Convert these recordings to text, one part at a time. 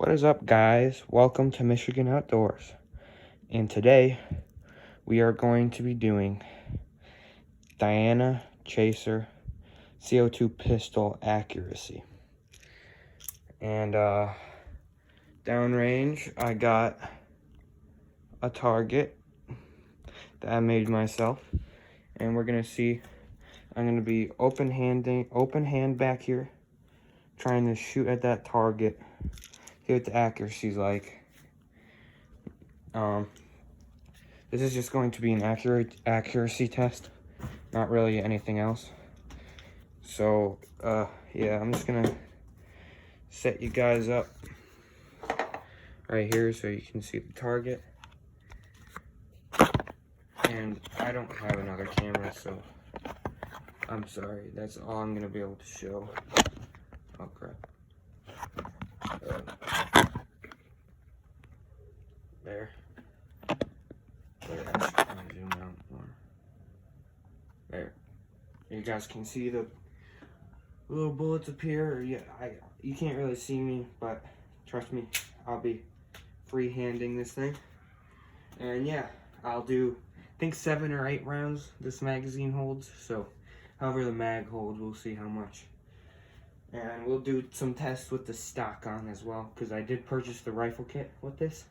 What is up, guys? Welcome to Michigan Outdoors. And today we are going to be doing Diana Chaser CO2 pistol accuracy. And downrange, I got a target that I made myself, and we're gonna see. I'm gonna be open hand back here, trying to shoot at that target. See what the accuracy's like. This is just going to be an accuracy test, not really anything else. So, yeah, I'm just gonna set you guys up right here so you can see the target. And I don't have another camera, so I'm sorry. That's all I'm gonna be able to show. Oh crap. There. Zoom out more. There. You guys can see the little bullets appear. Yeah, you can't really see me, but trust me, I'll be free-handing this thing. And yeah, I'll do, I think 7 or 8 rounds this magazine holds. So, however the mag holds, we'll see how much. And we'll do some tests with the stock on as well, because I did purchase the rifle kit with this,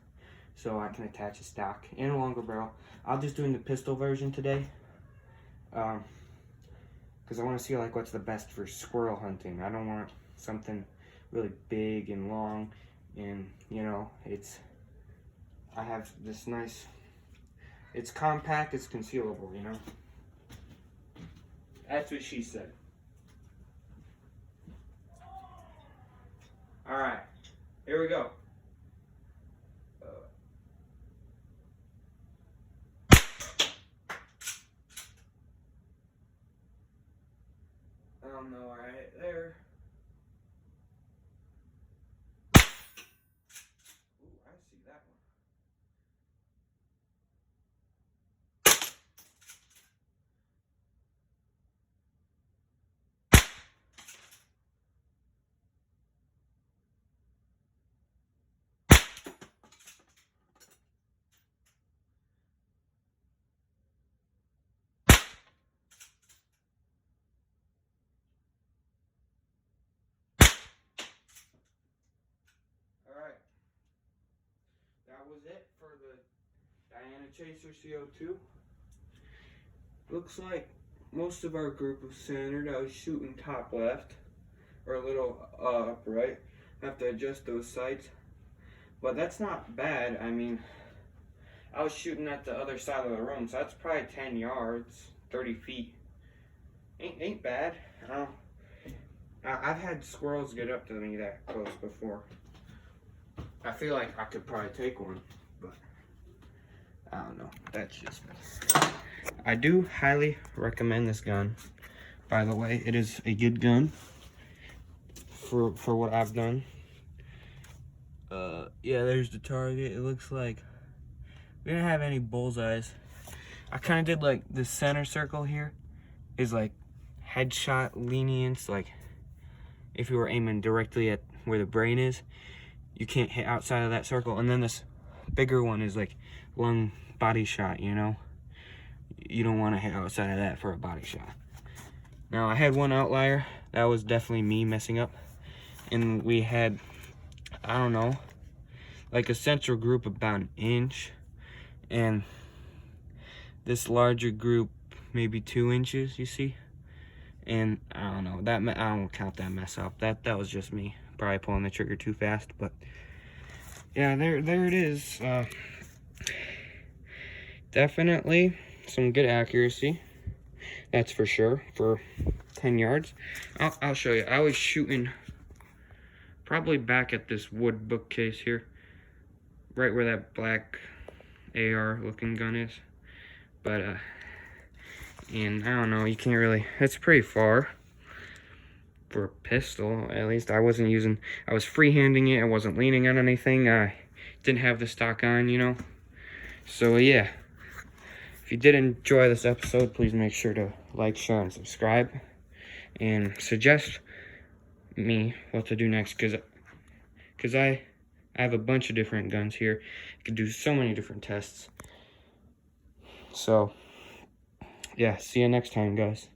so I can attach a stock and a longer barrel. I'm just doing the pistol version today, because I want to see like what's the best for squirrel hunting. I don't want something really big and long, and you know, I have this nice, it's compact, it's concealable, you know. That's what she said. All right, here we go. No, right there. Ooh, I see that one. Alright, that was it for the Diana Chaser CO2. Looks like most of our group was centered. I was shooting top left, or a little up right. I have to adjust those sights, but that's not bad. I mean, I was shooting at the other side of the room, so that's probably 10 yards, 30 feet. Ain't bad. I've had squirrels get up to me that close before. I feel like I could probably take one, but I don't know. That's just me. I do highly recommend this gun. By the way, it is a good gun for what I've done. Yeah, there's the target. It looks like we didn't have any bullseyes. I kind of did like the center circle here is like headshot lenience. Like if you were aiming directly at where the brain is, you can't hit outside of that circle. And then this bigger one is like lung body shot, you know? You don't want to hit outside of that for a body shot. Now, I had one outlier. That was definitely me messing up. And we had, I don't know, like a central group about 1 inch. And this larger group, maybe 2 inches, you see? And I don't know, I don't count that mess up. That was just me probably pulling the trigger too fast. But yeah, there it is. Definitely some good accuracy, that's for sure, for 10 yards. I'll show you. I was shooting probably back at this wood bookcase here, right where that black AR looking gun is. But and I don't know, you can't really, it's pretty far for a pistol. At least I was freehanding it. I wasn't leaning on anything. I didn't have the stock on, you know. So yeah, if you did enjoy this episode, please make sure to like, share, and subscribe, and suggest me what to do next, because I I have a bunch of different guns here. I could do so many different tests. So, yeah, see you next time, guys.